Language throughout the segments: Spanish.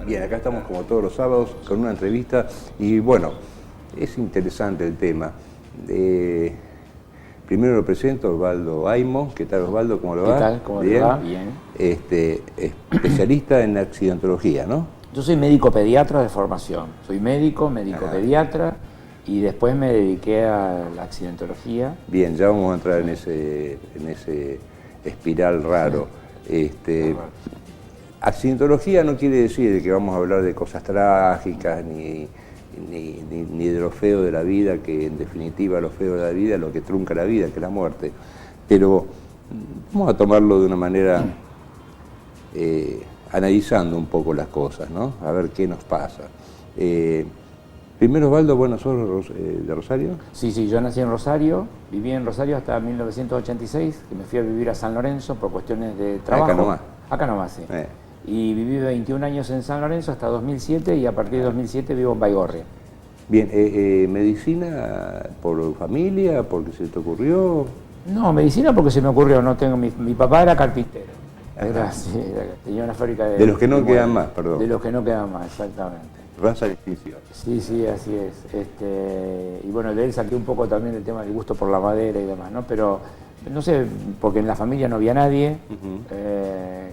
Bien, acá estamos como todos los sábados con una entrevista y bueno, es interesante el tema. Primero lo presento, Osvaldo Aimo. ¿Qué tal, Osvaldo? ¿Cómo lo va? ¿Qué tal? ¿Cómo le va? Bien. Especialista en accidentología, ¿no? Yo soy médico pediatra de formación. Soy médico pediatra y después me dediqué a la accidentología. Bien, ya vamos a entrar en ese espiral raro. Accidentología no quiere decir que vamos a hablar de cosas trágicas ni de lo feo de la vida, que en definitiva lo feo de la vida es lo que trunca la vida, que es la muerte. Pero vamos a tomarlo de una manera analizando un poco las cosas, ¿no? A ver qué nos pasa. Primero, Osvaldo, bueno, ¿sos de Rosario? Sí, yo nací en Rosario, viví en Rosario hasta 1986, que me fui a vivir a San Lorenzo por cuestiones de trabajo. Acá nomás. Acá nomás, sí. Y viví 21 años en San Lorenzo hasta 2007 y a partir de 2007 vivo en Baigorria. Bien, ¿medicina por familia, porque se te ocurrió? No, medicina porque se me ocurrió, no tengo, mi papá era carpintero. Tenía una fábrica de... De los que no quedan más, perdón. De los que no quedan más, exactamente. Raza de extinción. Sí, así es. Y bueno, de él saqué un poco también el tema del gusto por la madera y demás, ¿no? Pero no sé, porque en la familia no había nadie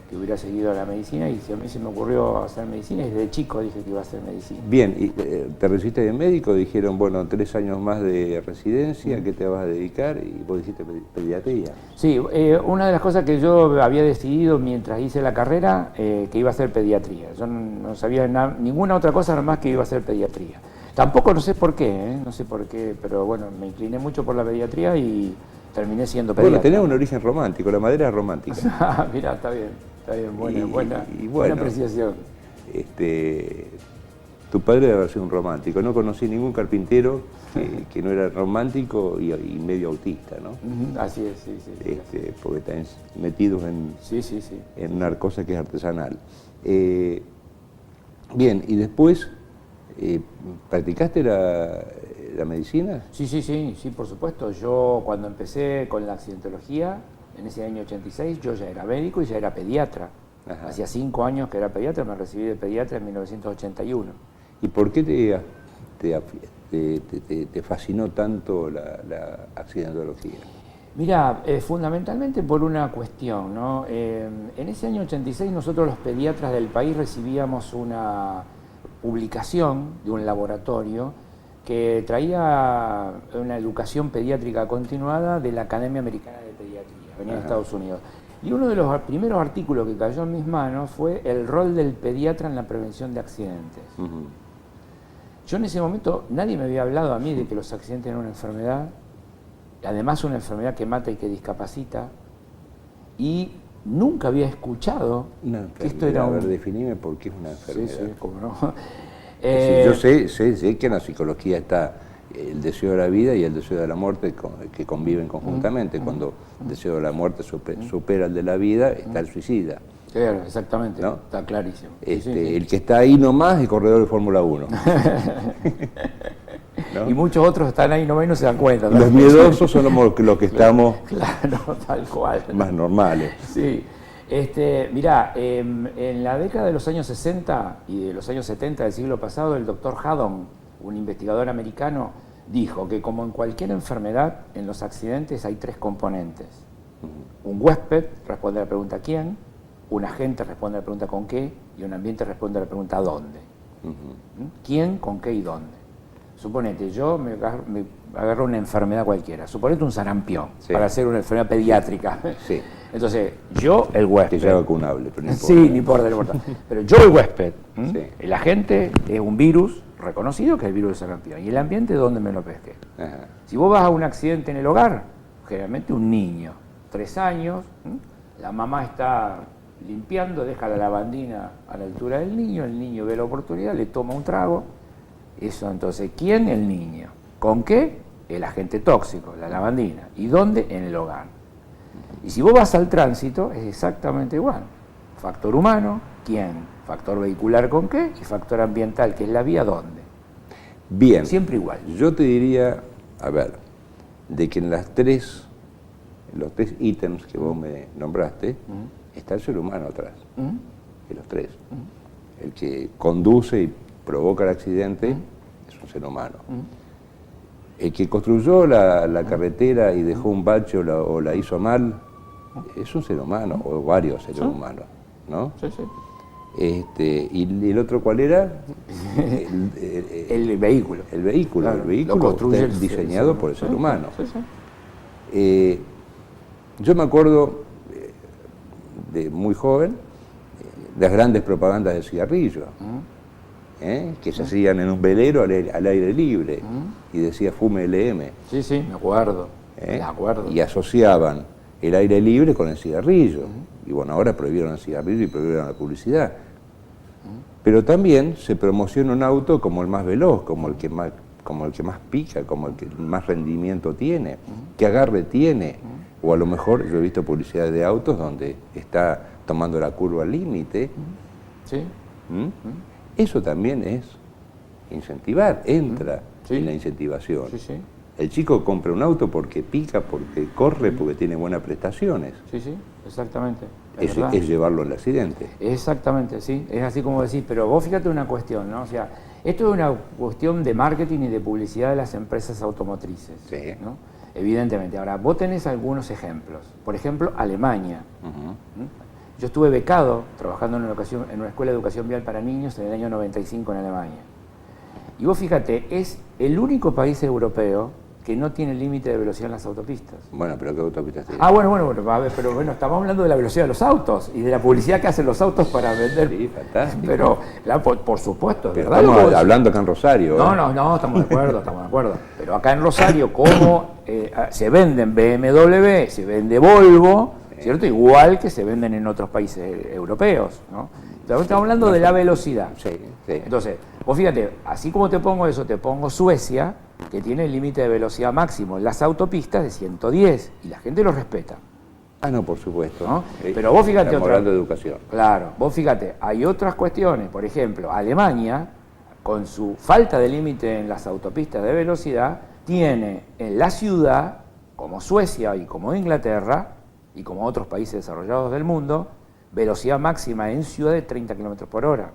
que hubiera seguido la medicina y a mí se me ocurrió hacer medicina y desde chico dije que iba a hacer medicina. Bien, ¿y te recibiste de médico? Dijeron, bueno, 3 años más de residencia, ¿a qué te vas a dedicar? Y vos dijiste pediatría. Sí, una de las cosas que yo había decidido mientras hice la carrera, que iba a ser pediatría. Yo no sabía ninguna otra cosa más que iba a ser pediatría. Tampoco no sé por qué, pero bueno, me incliné mucho por la pediatría y terminé siendo pediatra. Bueno, tenés un origen romántico, la madera es romántica. Mirá, está bien, buena apreciación. Tu padre debe haber sido un romántico. No conocí ningún carpintero que no era romántico y medio autista, ¿no? Así es, sí. Porque están metidos en una cosa que es artesanal. Bien, y después, ¿practicaste la medicina? Sí, por supuesto. Yo cuando empecé con la accidentología, en ese año 86, yo ya era médico y ya era pediatra. Hacía 5 años que era pediatra, me recibí de pediatra en 1981. ¿Y por qué te fascinó tanto la accidentología? Mira, fundamentalmente por una cuestión, ¿no? En ese año 86 nosotros los pediatras del país recibíamos una publicación de un laboratorio que traía una educación pediátrica continuada de la Academia Americana de Pediatría, venía de Estados Unidos. Y uno de los primeros artículos que cayó en mis manos fue el rol del pediatra en la prevención de accidentes. Yo en ese momento, nadie me había hablado a mí de que los accidentes eran una enfermedad, además una enfermedad que mata y que discapacita, y nunca había escuchado que esto era un... A ver, definime por qué es una enfermedad. Sí, cómo no. Yo sé que en la psicología está el deseo de la vida y el deseo de la muerte que conviven conjuntamente. Cuando el deseo de la muerte supera el de la vida, está el suicida. Claro, exactamente, ¿no? Está clarísimo. El que está ahí nomás es el corredor de Fórmula 1. ¿No? Y muchos otros están ahí nomás y no se dan cuenta. Los miedosos son los que estamos tal cual. Más normales. Sí. Mirá, en la década de los años 60 y de los años 70 del siglo pasado, el doctor Haddon, un investigador americano, dijo que como en cualquier enfermedad, en los accidentes hay 3 componentes. Un huésped responde a la pregunta ¿quién?, un agente responde a la pregunta ¿con qué?, y un ambiente responde a la pregunta ¿dónde? ¿Quién, con qué y dónde? Suponete, yo me agarro una enfermedad cualquiera, suponete un sarampión, para hacer una enfermedad pediátrica. Sí. Entonces, yo el huésped. Que ya vacunable, pero no importa. Sí, no importa. Pero yo el huésped, el agente es un virus reconocido que es el virus del sarampión. Y el ambiente, ¿dónde me lo pesqué? Si vos vas a un accidente en el hogar, generalmente un niño, 3 años, la mamá está limpiando, deja la lavandina a la altura del niño, el niño ve la oportunidad, le toma un trago. Eso, entonces, ¿quién? El niño. ¿Con qué? El agente tóxico, la lavandina. ¿Y dónde? En el hogar. Y si vos vas al tránsito, es exactamente igual. Factor humano, ¿quién? Factor vehicular, ¿con qué? Y factor ambiental, que es la vía, ¿dónde? Bien. Siempre igual. Yo te diría, a ver, de que en los 3 ítems que vos me nombraste, está el ser humano atrás. En los 3. el que conduce y provoca el accidente es un ser humano. El que construyó la carretera y dejó un bache o la hizo mal es un ser humano, o varios seres humanos, ¿no? Sí, sí. ¿Y el otro cuál era? El vehículo. El vehículo. Claro, el vehículo lo construye está diseñado por el ser humano. Sí, sí. Yo me acuerdo de muy joven de las grandes propagandas de cigarrillo, que se hacían en un velero al aire libre y decía fume LM. Sí, sí, me acuerdo. Me acuerdo. Y asociaban el aire libre con el cigarrillo. Y bueno, ahora prohibieron el cigarrillo y prohibieron la publicidad. Pero también se promociona un auto como el más veloz, como el que más pica, como el que más rendimiento tiene, que agarre tiene. O a lo mejor yo he visto publicidades de autos donde está tomando la curva al límite. Sí. Eso también es incentivar, entra Sí. en la incentivación. Sí, sí. El chico compra un auto porque pica, porque corre, porque tiene buenas prestaciones. Sí, sí, exactamente. Es llevarlo al accidente. Exactamente, sí, es así como decís, pero vos fíjate una cuestión, ¿no? O sea, esto es una cuestión de marketing y de publicidad de las empresas automotrices, Sí. ¿no? Evidentemente. Ahora, vos tenés algunos ejemplos. Por ejemplo, Alemania. Yo estuve becado trabajando en una escuela de educación vial para niños en el año 95 en Alemania. Y vos fíjate, es el único país europeo que no tiene límite de velocidad en las autopistas. Bueno, pero ¿qué autopistas tiene? Bueno, a ver, pero bueno, estamos hablando de la velocidad de los autos y de la publicidad que hacen los autos para vender. Sí, fantástico. Pero, por supuesto, Pero ¿verdad? estamos hablando acá en Rosario. No, estamos de acuerdo. Pero acá en Rosario, como se venden BMW, se vende Volvo, ¿cierto? Igual que se venden en otros países europeos, ¿no? Estamos hablando de la velocidad. Sí, sí. Entonces, vos fíjate, así como te pongo eso, te pongo Suecia, que tiene el límite de velocidad máximo en las autopistas de 110, y la gente lo respeta. No, por supuesto. ¿No? Pero vos fíjate Estamos hablando de educación. Claro, vos fíjate, hay otras cuestiones, por ejemplo, Alemania, con su falta de límite en las autopistas de velocidad, tiene en la ciudad, como Suecia y como Inglaterra, y como otros países desarrollados del mundo, velocidad máxima en ciudad de 30 km por hora.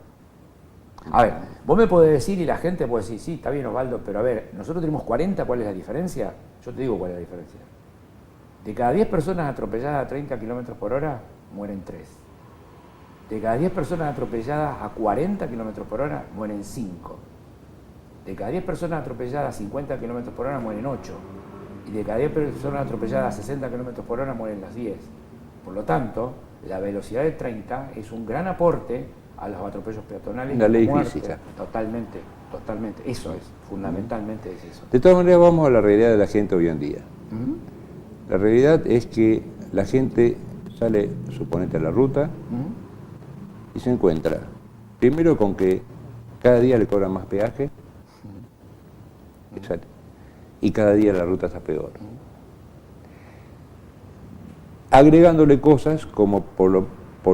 A ver, vos me podés decir, y la gente puede decir, sí, está bien Osvaldo, pero a ver, nosotros tenemos 40, ¿cuál es la diferencia? Yo te digo cuál es la diferencia. De cada 10 personas atropelladas a 30 km por hora, mueren 3. De cada 10 personas atropelladas a 40 km por hora, mueren 5. De cada 10 personas atropelladas a 50 km por hora, mueren 8. Y de cada 10 personas atropelladas a 60 km por hora, mueren las 10. Por lo tanto, la velocidad de 30 es un gran aporte a los atropellos peatonales. La ley muerte. física. Totalmente. Eso es, fundamentalmente es eso. De todas maneras, vamos a la realidad de la gente hoy en día. La realidad es que la gente sale, suponete, a la ruta y se encuentra, primero con que cada día le cobran más peaje y cada día la ruta está peor. Agregándole cosas como por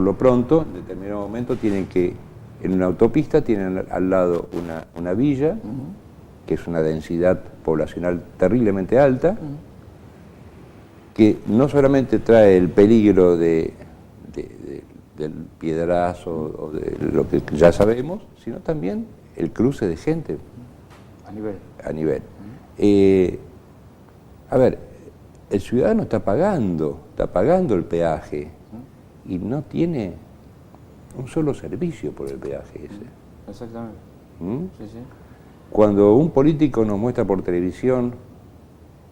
lo pronto, en determinado momento tienen que, en una autopista tienen al lado una villa, que es una densidad poblacional terriblemente alta, que no solamente trae el peligro del piedrazo o de lo que ya sabemos, sino también el cruce de gente a nivel. A ver, el ciudadano está pagando el peaje y no tiene un solo servicio por el peaje ese. Exactamente. Sí, sí. Cuando un político nos muestra por televisión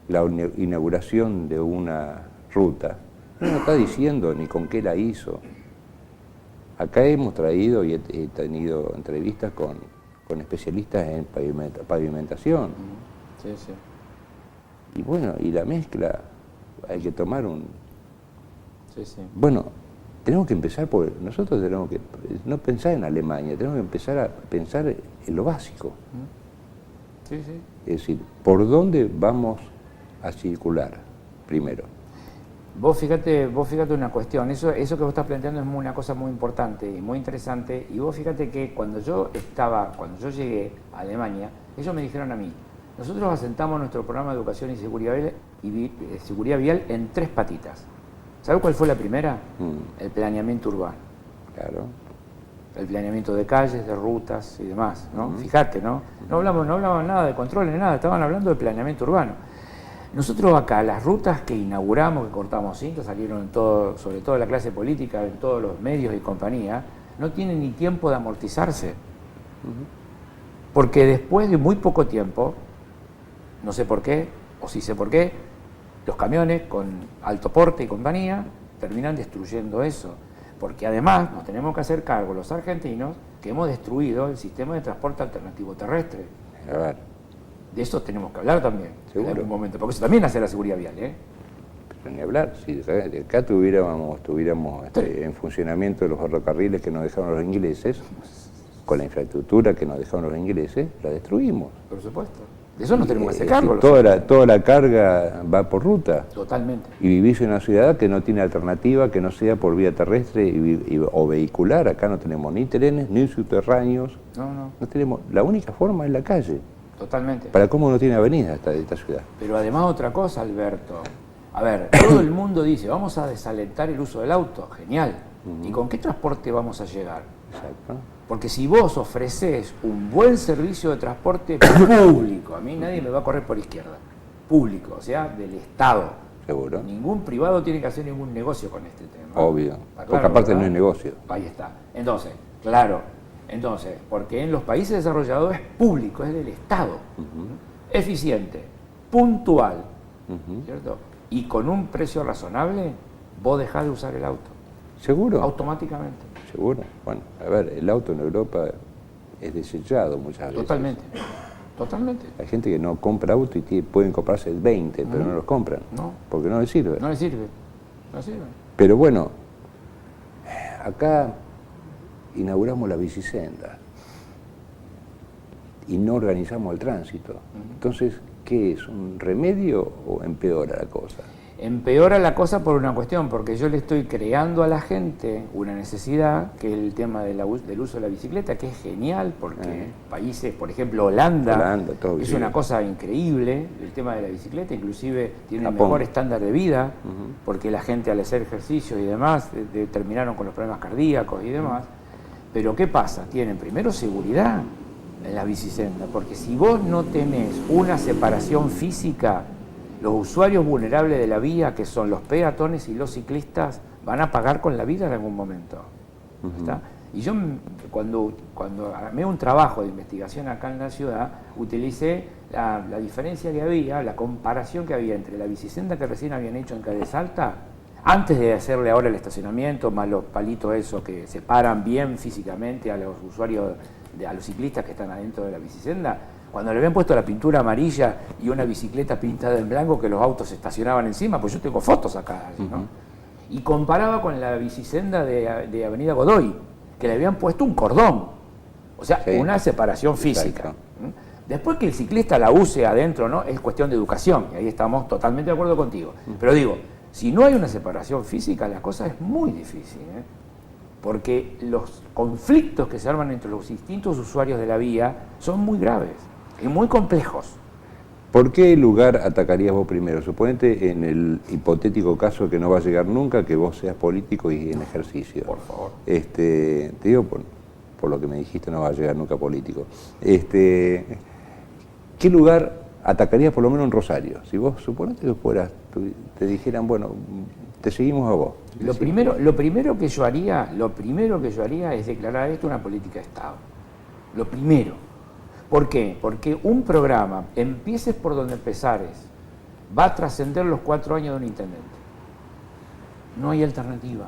la inauguración de una ruta, no nos está diciendo ni con qué la hizo. Acá hemos traído y he tenido entrevistas con especialistas en pavimentación. Sí, sí. Y bueno, y la mezcla, hay que tomar Sí, sí. Bueno, tenemos que empezar nosotros tenemos que no pensar en Alemania, tenemos que empezar a pensar en lo básico. Sí, sí. Es decir, ¿por dónde vamos a circular primero? Vos fíjate una cuestión, eso que vos estás planteando es una cosa muy importante y muy interesante, y vos fíjate que cuando yo llegué a Alemania, ellos me dijeron a mí, nosotros asentamos nuestro programa de educación y seguridad vial en 3 patitas. ¿Sabes cuál fue la primera? El planeamiento urbano. Claro. el planeamiento de calles, de rutas y demás, ¿no? Fíjate, ¿no? No hablaban nada de controles, nada, estaban hablando de planeamiento urbano. Nosotros acá, las rutas que inauguramos, que cortamos cintas, salieron en todo, sobre todo en la clase política, en todos los medios y compañía, no tienen ni tiempo de amortizarse. Porque después de muy poco tiempo, no sé por qué, o sí sé por qué, los camiones con alto porte y compañía terminan destruyendo eso. Porque además nos tenemos que hacer cargo los argentinos que hemos destruido el sistema de transporte alternativo terrestre. A ver. De eso tenemos que hablar también, ¿Seguro? en algún momento, porque eso también hace la seguridad vial, ¿eh? Pero ni hablar, si acá tuviéramos en funcionamiento los ferrocarriles que nos dejaron los ingleses, con la infraestructura que nos dejaron los ingleses, la destruimos. Por supuesto. De eso nos tenemos que hacer cargo. Toda la carga va por ruta. Totalmente. Y vivís en una ciudad que no tiene alternativa, que no sea por vía terrestre o vehicular. Acá no tenemos ni trenes, ni subterráneos. No tenemos. La única forma es la calle. Totalmente. ¿Para cómo no tiene avenida esta ciudad? Pero además otra cosa, Alberto. A ver, todo el mundo dice, vamos a desalentar el uso del auto. Genial. ¿Y con qué transporte vamos a llegar? Exacto. Porque si vos ofreces un buen servicio de transporte público, a mí nadie me va a correr por izquierda, público, o sea, del Estado. Seguro. Ningún privado tiene que hacer ningún negocio con este tema. Obvio. Claro, porque aparte ¿verdad? no es negocio. Ahí está. Entonces, claro, porque en los países desarrollados es público, es del Estado. Eficiente, puntual, ¿cierto? Y con un precio razonable, vos dejás de usar el auto. ¿Seguro? Automáticamente. Seguro. Bueno, a ver, el auto en Europa es desechado muchas veces. Totalmente. Totalmente. Hay gente que no compra auto y pueden comprarse 20, pero no los compran. No. Porque no les sirve. No le sirve. No sirve. Pero bueno, acá inauguramos la bicisenda y no organizamos el tránsito. Entonces, ¿qué es? ¿Un remedio o empeora la cosa? Empeora la cosa por una cuestión, porque yo le estoy creando a la gente una necesidad, que es el tema del uso de la bicicleta, que es genial, porque países, por ejemplo, Holanda es una cosa increíble, el tema de la bicicleta, inclusive tiene un mejor estándar de vida, porque la gente al hacer ejercicio y demás, terminaron con los problemas cardíacos y demás. Pero ¿qué pasa? Tienen primero seguridad en la bicisenda, porque si vos no tenés una separación física, los usuarios vulnerables de la vía, que son los peatones y los ciclistas, van a pagar con la vida en algún momento. ¿Está? Y yo, cuando armé un trabajo de investigación acá en la ciudad, utilicé la diferencia que había, la comparación que había entre la bicisenda que recién habían hecho en Calle Salta, antes de hacerle ahora el estacionamiento, más los palitos esos que separan bien físicamente a los usuarios, a los ciclistas que están adentro de la bicisenda. Cuando le habían puesto la pintura amarilla y una bicicleta pintada en blanco que los autos se estacionaban encima, pues yo tengo fotos acá, ¿no? Y comparaba con la bicisenda de Avenida Godoy, que le habían puesto un cordón, o sea, una separación física. Después que el ciclista la use adentro, ¿no? Es cuestión de educación, y ahí estamos totalmente de acuerdo contigo. Pero digo, si no hay una separación física, la cosa es muy difícil, ¿eh? Porque los conflictos que se arman entre los distintos usuarios de la vía son muy graves y muy complejos. ¿Por qué lugar atacarías vos primero? Suponete en el hipotético caso que no va a llegar nunca, que vos seas político y en ejercicio. Por favor. Te digo, por lo que me dijiste, no va a llegar nunca político. ¿Qué lugar atacarías por lo menos en Rosario? Si vos suponete que fueras, te dijeran, bueno, te seguimos a vos. Lo primero que yo haría es declarar esto una política de Estado. Lo primero. ¿Por qué? Porque un programa, empieces por donde empezares, va a trascender los 4 años de un intendente. No hay alternativa.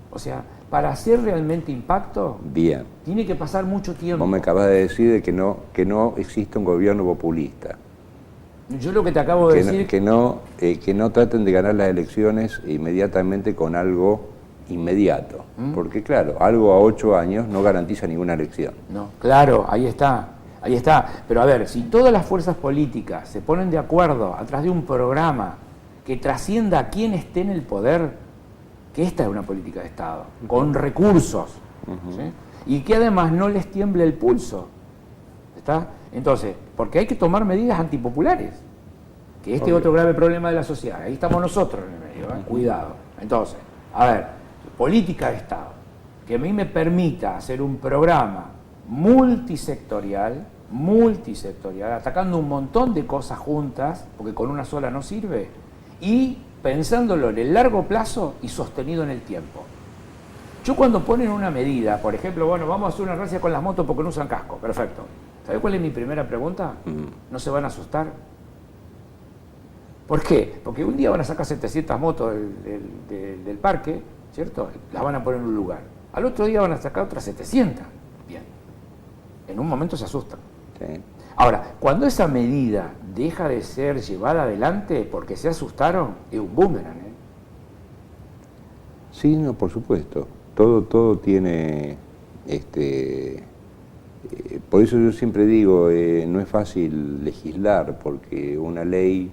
O sea, para hacer realmente impacto, tiene que pasar mucho tiempo. Vos me acabas de decir de que no existe un gobierno populista. Yo lo que te acabo de decir... Que no traten de ganar las elecciones inmediatamente con algo inmediato. Porque claro, algo a 8 años no garantiza ninguna elección. No, claro, ahí está. Ahí está. Pero a ver, si todas las fuerzas políticas se ponen de acuerdo atrás de un programa que trascienda a quien esté en el poder, que esta es una política de Estado, con recursos, ¿sí? Y que además no les tiemble el pulso. ¿Está? Entonces, porque hay que tomar medidas antipopulares, que este es otro grave problema de la sociedad. Ahí estamos nosotros en el medio, ¿eh? Cuidado. Entonces, a ver, política de Estado. que a mí me permita hacer un programa multisectorial, atacando un montón de cosas juntas, porque con una sola no sirve, y pensándolo en el largo plazo y sostenido en el tiempo. Yo cuando ponen una medida, por ejemplo, bueno, vamos a hacer una racia con las motos porque no usan casco, perfecto. ¿Sabe cuál es mi primera pregunta? ¿No se van a asustar? ¿Por qué? Porque un día van a sacar 700 motos del parque, ¿cierto? Las van a poner en un lugar. Al otro día van a sacar otras 700. Bien. En un momento se asustan. Sí. Ahora, cuando esa medida deja de ser llevada adelante porque se asustaron, es un boomerang, ¿eh? Sí, no, por supuesto. Todo tiene... por eso yo siempre digo, no es fácil legislar, porque una ley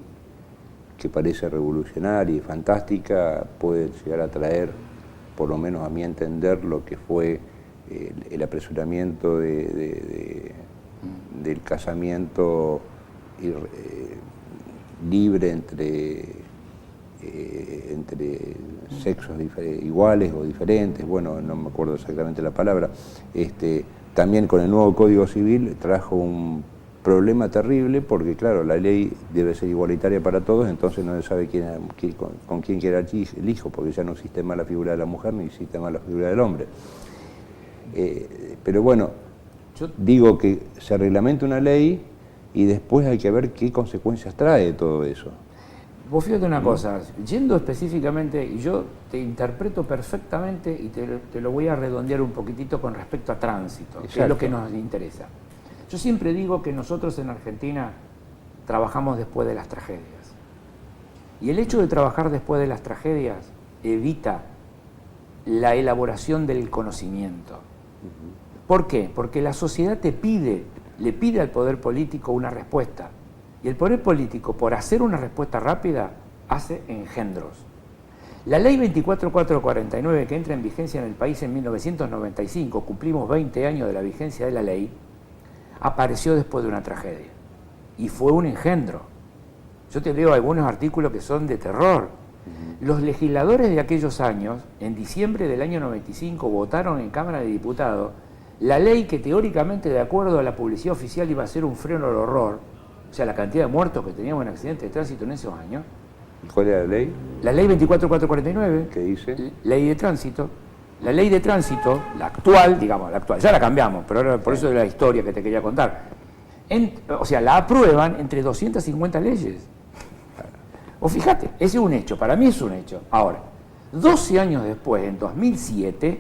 que parece revolucionaria y fantástica puede llegar a traer, por lo menos a mi entender, lo que fue el apresuramiento del casamiento libre entre sexos iguales o diferentes, bueno, no me acuerdo exactamente la palabra. También con el nuevo Código Civil trajo un problema terrible porque, claro, la ley debe ser igualitaria para todos, entonces no se sabe con quién queda el hijo, porque ya no existe más la figura de la mujer ni existe más la figura del hombre. Pero bueno, yo digo que se reglamente una ley y después hay que ver qué consecuencias trae todo eso. Vos fíjate una cosa, yendo específicamente, y yo te interpreto perfectamente y te lo voy a redondear un poquitito con respecto a tránsito, Exacto. Que es lo que nos interesa. Yo siempre digo que nosotros en Argentina trabajamos después de las tragedias. Y el hecho de trabajar después de las tragedias evita la elaboración del conocimiento. ¿Por qué? Porque la sociedad le pide al poder político una respuesta. Y el poder político, por hacer una respuesta rápida, hace engendros. La ley 24449, que entra en vigencia en el país en 1995, cumplimos 20 años de la vigencia de la ley, apareció después de una tragedia. Y fue un engendro. Yo te leo algunos artículos que son de terror. Los legisladores de aquellos años, en diciembre del año 95, votaron en Cámara de Diputados la ley que teóricamente, de acuerdo a la publicidad oficial, iba a ser un freno al horror, o sea, la cantidad de muertos que teníamos en accidentes de tránsito en esos años. ¿Cuál era la ley? La ley 24449. ¿Qué dice? Ley de tránsito. La ley de tránsito, la actual, ya la cambiamos, pero ahora por eso es la historia que te quería contar. O sea, la aprueban entre 250 leyes. O fíjate, ese es un hecho, para mí es un hecho. Ahora, 12 años después, en 2007,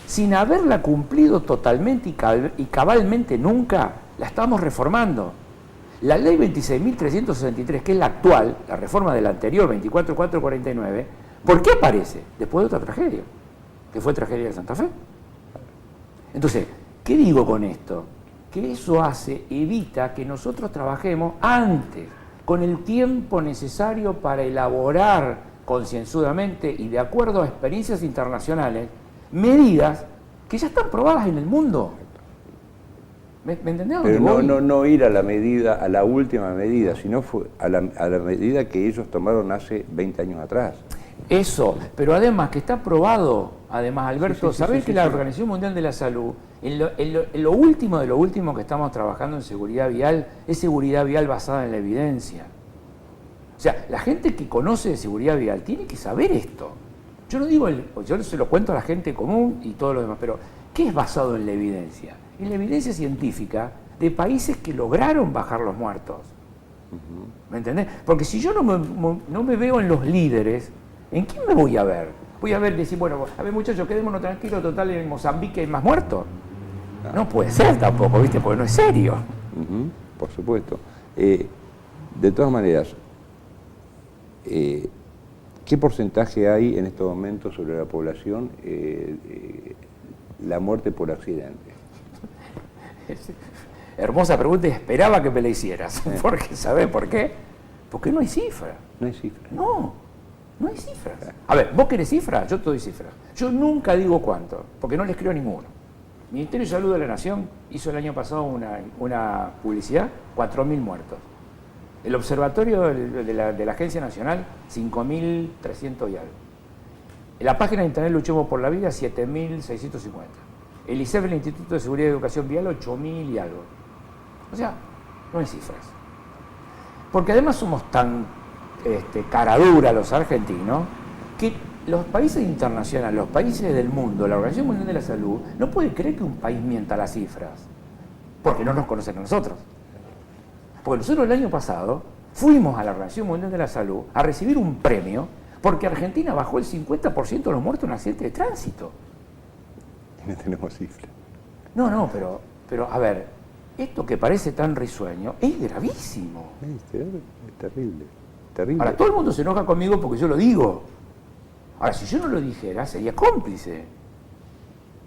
sin haberla cumplido totalmente y cabalmente nunca, la estamos reformando. La ley 26.363, que es la actual, la reforma de la anterior, 24449, ¿por qué aparece? Después de otra tragedia, que fue tragedia de Santa Fe. Entonces, ¿qué digo con esto? Que eso evita que nosotros trabajemos antes, con el tiempo necesario para elaborar concienzudamente y de acuerdo a experiencias internacionales, medidas que ya están probadas en el mundo. ¿Me entendés? Pero no ir a la medida, a la última medida, sino a la medida que ellos tomaron hace 20 años atrás. Eso, pero además que está probado, además, Alberto, sí, ¿sabés que la Organización Mundial de la Salud, en lo último de lo último que estamos trabajando en seguridad vial, es seguridad vial basada en la evidencia? O sea, la gente que conoce de seguridad vial tiene que saber esto. Yo no digo, yo se lo cuento a la gente común y todo lo demás, pero ¿qué es basado en la evidencia? En la evidencia científica de países que lograron bajar los muertos. ¿Me entendés? Porque si yo no me veo en los líderes, ¿en quién me voy a ver? Voy a ver, decir, bueno, a ver muchachos, quedémonos tranquilos, total en Mozambique hay más muertos. No puede ser tampoco, ¿viste? Porque no es serio. Por supuesto. De todas maneras, ¿qué porcentaje hay en estos momentos sobre la población la muerte por accidente? Hermosa pregunta y esperaba que me la hicieras. Porque, ¿sabés por qué? Porque no hay cifra. No hay cifra. No hay cifras. A ver, ¿vos querés cifras? Yo te doy cifras. Yo nunca digo cuánto, porque no les creo a ninguno. El Ministerio de Salud de la Nación hizo el año pasado una publicidad, 4.000 muertos. El observatorio de la Agencia Nacional, 5.300 y algo. En la página de internet Luchemos por la Vida, 7.650. El ISEF, el Instituto de Seguridad y Educación Vial, 8.000 y algo. O sea, no hay cifras. Porque además somos tan caradura los argentinos, que los países internacionales, los países del mundo, la Organización Mundial de la Salud, no puede creer que un país mienta las cifras, porque no nos conocen a nosotros. Porque nosotros el año pasado fuimos a la Organización Mundial de la Salud a recibir un premio porque Argentina bajó el 50% de los muertos en accidentes de tránsito. No tenemos cifras. No, pero a ver, esto que parece tan risueño es gravísimo. Es terrible, terrible. Ahora, todo el mundo se enoja conmigo porque yo lo digo. Ahora, si yo no lo dijera, sería cómplice.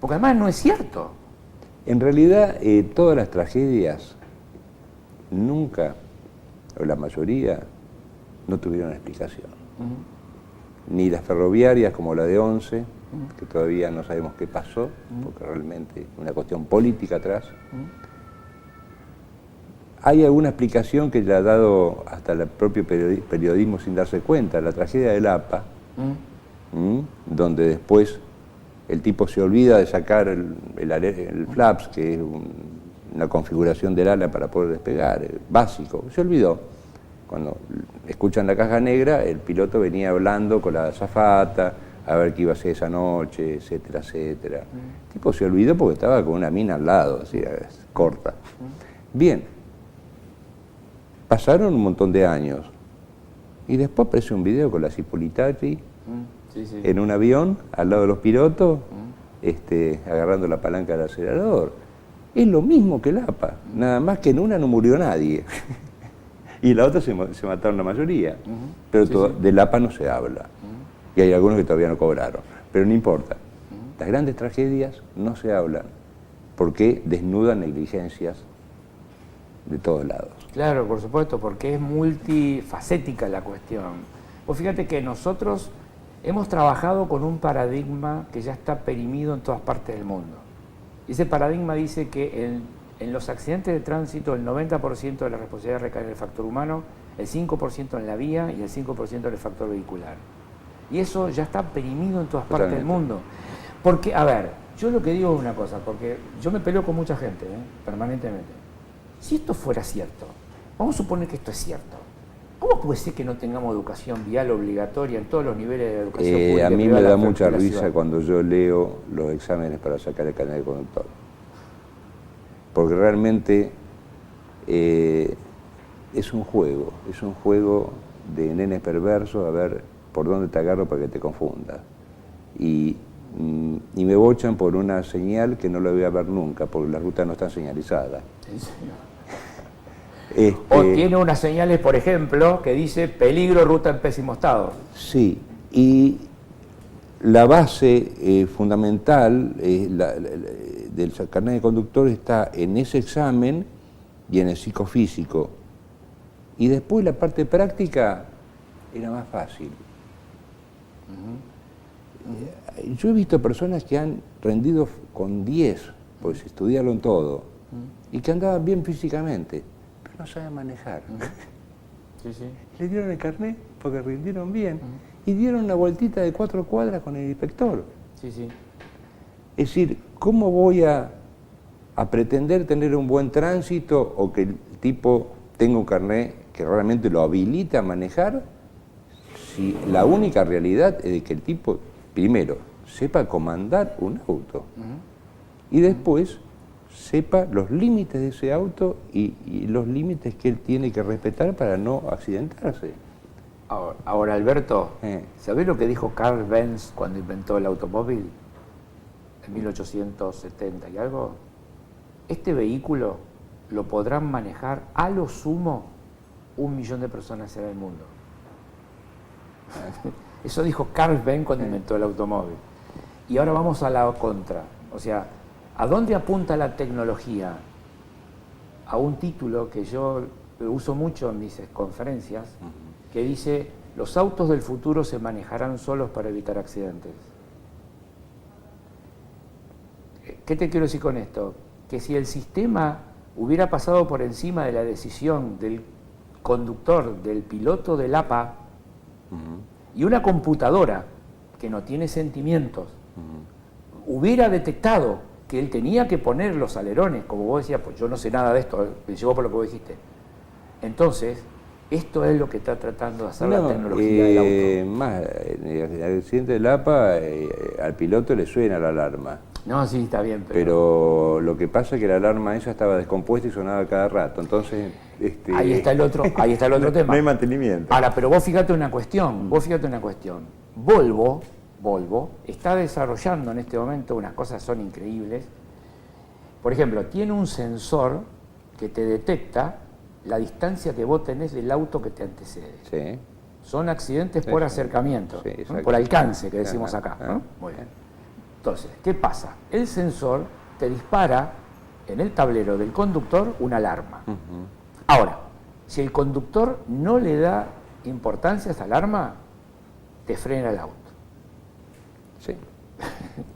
Porque además no es cierto. En realidad, todas las tragedias nunca, o la mayoría, no tuvieron explicación. Ni las ferroviarias como la de Once, que todavía no sabemos qué pasó, porque realmente es una cuestión política atrás. Hay alguna explicación que le ha dado hasta el propio periodismo sin darse cuenta, la tragedia del APA, donde después el tipo se olvida de sacar el flaps, que es una configuración del ala para poder despegar, básico, se olvidó. Cuando escuchan la caja negra, el piloto venía hablando con la azafata, a ver qué iba a hacer esa noche, etcétera, etcétera. El tipo se olvidó porque estaba con una mina al lado, así, corta. Bien, pasaron un montón de años y después aparece un video con la Cipolitati en un avión, al lado de los pilotos, agarrando la palanca del acelerador. Es lo mismo que el APA, nada más que en una no murió nadie. Y en la otra se mataron la mayoría. Pero del APA no se habla. Y hay algunos que todavía no cobraron. Pero no importa. Las grandes tragedias no se hablan porque desnudan negligencias de todos lados. Claro, por supuesto, porque es multifacética la cuestión. Pues fíjate que nosotros hemos trabajado con un paradigma que ya está perimido en todas partes del mundo. Y ese paradigma dice que en los accidentes de tránsito el 90% de la responsabilidad recae en el factor humano, el 5% en la vía y el 5% en el factor vehicular. Y eso ya está perimido en todas partes del mundo. Porque, a ver, yo lo que digo es una cosa, porque yo me peleo con mucha gente, permanentemente. Si esto fuera cierto, vamos a suponer que esto es cierto, ¿cómo puede ser que no tengamos educación vial obligatoria en todos los niveles de educación pública? A mí me da mucha risa cuando yo leo los exámenes para sacar el carnet de conductor. Porque realmente es un juego de nenes perversos, a ver por dónde te agarro para que te confundas. Y me bochan por una señal que no la voy a ver nunca, porque las rutas no están señalizadas. ¿En serio? O tiene unas señales, por ejemplo, que dice peligro, ruta en pésimo estado. Sí, y la base fundamental del carnet de conductor está en ese examen y en el psicofísico. Y después la parte práctica era más fácil. Yo he visto personas que han rendido con 10, pues estudiaron todo, y que andaban bien físicamente, pero no saben manejar. Le dieron el carnet porque rindieron bien y dieron una vueltita de 4 cuadras con el inspector. Es decir, ¿cómo voy a pretender tener un buen tránsito o que el tipo tenga un carnet que realmente lo habilita a manejar si la única realidad es de que el tipo, primero, sepa comandar un auto y después sepa los límites de ese auto y los límites que él tiene que respetar para no accidentarse? Ahora Alberto, ¿sabés lo que dijo Carl Benz cuando inventó el automóvil? En 1870 y algo. Este vehículo lo podrán manejar a lo sumo 1 millón de personas en el mundo. Eso dijo Carl Benz cuando inventó el automóvil. Y ahora vamos a la contra. O sea, ¿a dónde apunta la tecnología? A un título que yo uso mucho en mis conferencias, que dice: los autos del futuro se manejarán solos para evitar accidentes. ¿Qué te quiero decir con esto? Que si el sistema hubiera pasado por encima de la decisión del conductor, del piloto del APA, y una computadora que no tiene sentimientos, hubiera detectado que él tenía que poner los alerones, como vos decías, pues yo no sé nada de esto, me llevó por lo que vos dijiste. Entonces, esto es lo que está tratando de hacer la tecnología del auto. Más, en el accidente del APA, al piloto le suena la alarma. No, sí, está bien, pero lo que pasa es que la alarma esa estaba descompuesta y sonaba cada rato, entonces... Ahí está el otro tema. No hay mantenimiento. Ahora, pero vos fíjate una cuestión, Volvo está desarrollando en este momento unas cosas son increíbles. Por ejemplo, tiene un sensor que te detecta la distancia que vos tenés del auto que te antecede. Sí. Son accidentes por acercamiento, sí, ¿no? Por alcance, que decimos acá, ¿no? Muy bien. Entonces, ¿qué pasa? El sensor te dispara en el tablero del conductor una alarma. Ahora, si el conductor no le da importancia a esa alarma, te frena el auto. Sí.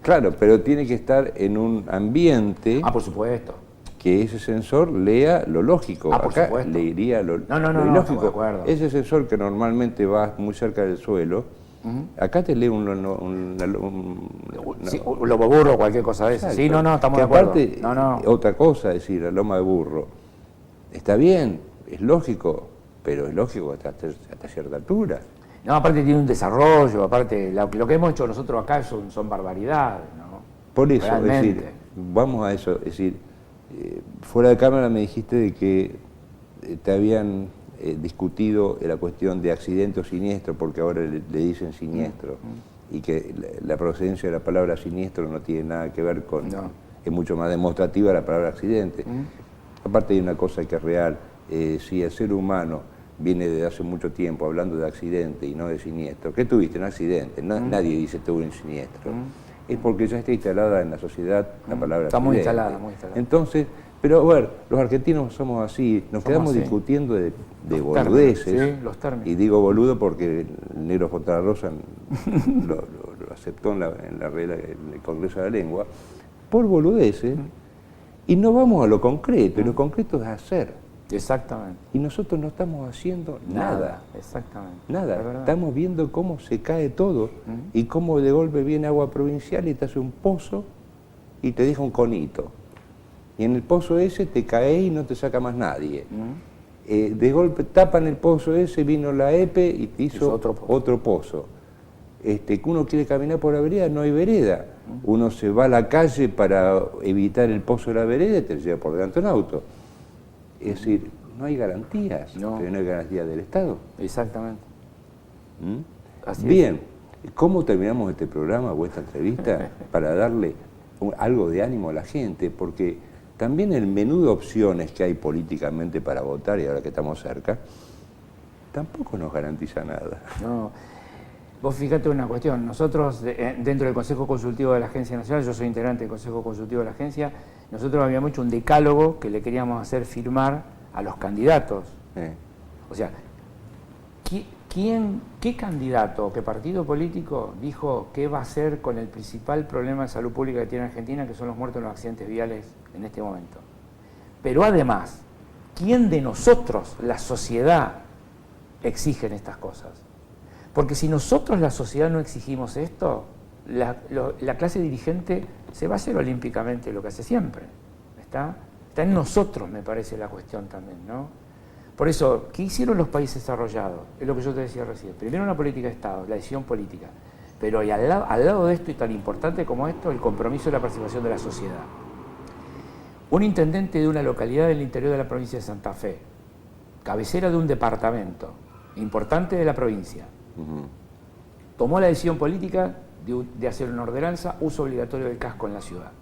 Claro, pero tiene que estar en un ambiente... por supuesto. Que ese sensor lea lo lógico. Por Acá supuesto. leería lo ilógico. De acuerdo. Ese sensor que normalmente va muy cerca del suelo, acá te lee un lomo burro o cualquier cosa de eso. Sí, estamos de acuerdo. Aparte, otra cosa, es decir, la loma de burro. Está bien, es lógico, pero es lógico hasta cierta altura. No, aparte tiene un desarrollo, aparte lo que hemos hecho nosotros acá son barbaridades, ¿no? Por eso, realmente. es decir, vamos a eso, es decir, fuera de cámara me dijiste de que te habían discutido la cuestión de accidente o siniestro, porque ahora le dicen siniestro, y que la procedencia de la palabra siniestro no tiene nada que ver con... Es mucho más demostrativa la palabra accidente. Aparte hay una cosa que es real, si el ser humano viene desde hace mucho tiempo hablando de accidente y no de siniestro, ¿qué tuviste? Un accidente, nadie dice tuve un siniestro. Es porque ya está instalada en la sociedad la palabra está accidente. muy instalada. Entonces, pero a ver, los argentinos somos así, nos quedamos discutiendo de boludeces. Sí, los términos. Y digo boludo porque el negro Fontanarosa lo aceptó en la regla del Congreso de la Lengua, por boludeces, y no vamos a lo concreto, y lo concreto es hacer. Exactamente. Y nosotros no estamos haciendo nada. Exactamente. Nada. Estamos viendo cómo se cae todo y cómo de golpe viene agua provincial y te hace un pozo y te deja un conito. Y en el pozo ese te caes y no te saca más nadie. De golpe tapan el pozo ese, vino la EPE y te hizo otro pozo. Que uno quiere caminar por la vereda, no hay vereda. Uno se va a la calle para evitar el pozo de la vereda y te lleva por delante un auto. Es decir, no hay garantías, pero no hay garantías del Estado. Exactamente. Así bien, ¿cómo terminamos este programa o esta entrevista para darle algo de ánimo a la gente? Porque también el menú de opciones que hay políticamente para votar, y ahora que estamos cerca, tampoco nos garantiza nada. No. Vos fíjate una cuestión, nosotros dentro del Consejo Consultivo de la Agencia Nacional, yo soy integrante del Consejo Consultivo de la Agencia, nosotros habíamos hecho un decálogo que le queríamos hacer firmar a los candidatos. O sea, ¿qué candidato o qué partido político dijo qué va a hacer con el principal problema de salud pública que tiene Argentina, que son los muertos en los accidentes viales en este momento? Pero además, ¿quién de nosotros, la sociedad, exigen estas cosas? Porque si nosotros, la sociedad, no exigimos esto, la clase dirigente se va a hacer olímpicamente lo que hace siempre. Está en nosotros, me parece, la cuestión también, ¿no? Por eso, ¿qué hicieron los países desarrollados? Es lo que yo te decía recién. Primero una política de Estado, la decisión política. Pero y al lado de esto, y tan importante como esto, el compromiso de la participación de la sociedad. Un intendente de una localidad del interior de la provincia de Santa Fe, cabecera de un departamento importante de la provincia, tomó la decisión política de hacer una ordenanza, uso obligatorio del casco en la ciudad.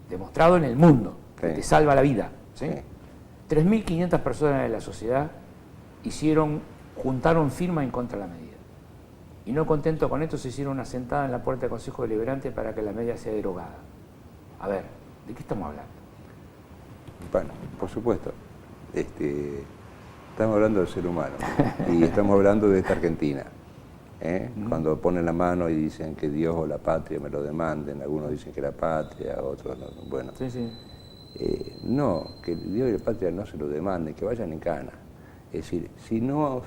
Demostrado en el mundo, que te salva la vida. ¿Sí? 3.500 personas de la sociedad juntaron firma en contra de la medida. Y no contento con esto, se hicieron una sentada en la puerta del Consejo Deliberante para que la medida sea derogada. A ver, ¿de qué estamos hablando? Bueno, por supuesto. Estamos hablando del ser humano y estamos hablando de esta Argentina. Cuando ponen la mano y dicen que Dios o la patria me lo demanden, algunos dicen que la patria, otros no. Bueno, no, que Dios y la patria no se lo demanden, que vayan en cana. Es decir, si no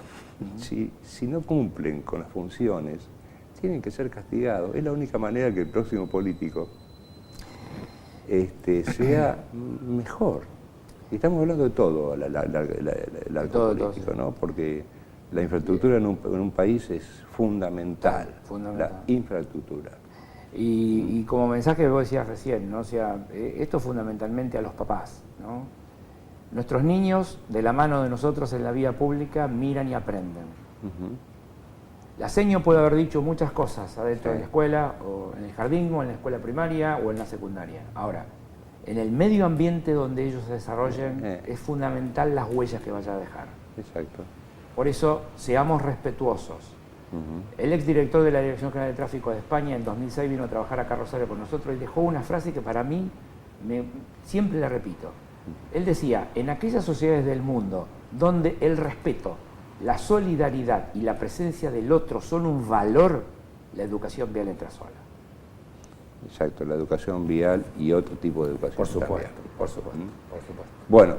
cumplen con las funciones, tienen que ser castigados. Es la única manera que el próximo político sea mejor. Y estamos hablando de todo, el arco político, ¿no? Porque la infraestructura en un país es fundamental, la infraestructura. Y como mensaje que vos decías recién, ¿no? O sea, esto fundamentalmente a los papás, ¿no? Nuestros niños, de la mano de nosotros en la vía pública, miran y aprenden. La seño puede haber dicho muchas cosas adentro de la escuela, o en el jardín, o en la escuela primaria, o en la secundaria. Ahora, en el medio ambiente donde ellos se desarrollen, es fundamental las huellas que vaya a dejar. Exacto. Por eso, seamos respetuosos. El exdirector de la Dirección General de Tráfico de España en 2006 vino a trabajar acá a Rosario con nosotros y dejó una frase que para mí, siempre la repito. Él decía, en aquellas sociedades del mundo donde el respeto, la solidaridad y la presencia del otro son un valor, la educación vial entra sola. Exacto, la educación vial y otro tipo de educación. Por supuesto, también. por supuesto, por supuesto. Bueno,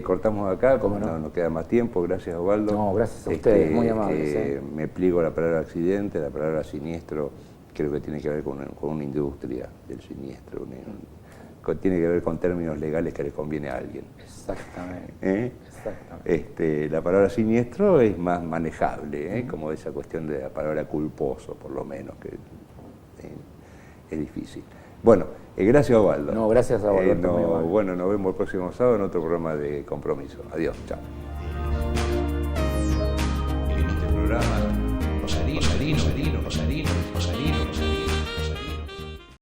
cortamos acá, como no nos queda más tiempo, gracias Osvaldo. No, gracias a ustedes, muy amables. Me pliego a la palabra accidente, la palabra siniestro, creo que tiene que ver con una industria del siniestro, tiene que ver con términos legales que le conviene a alguien. Exactamente. Exactamente. La palabra siniestro es más manejable, como esa cuestión de la palabra culposo, por lo menos, que es difícil. Bueno, gracias Osvaldo. No, gracias a Osvaldo. Bueno, nos vemos el próximo sábado en otro programa de Compromiso. Adiós, chao. En este programa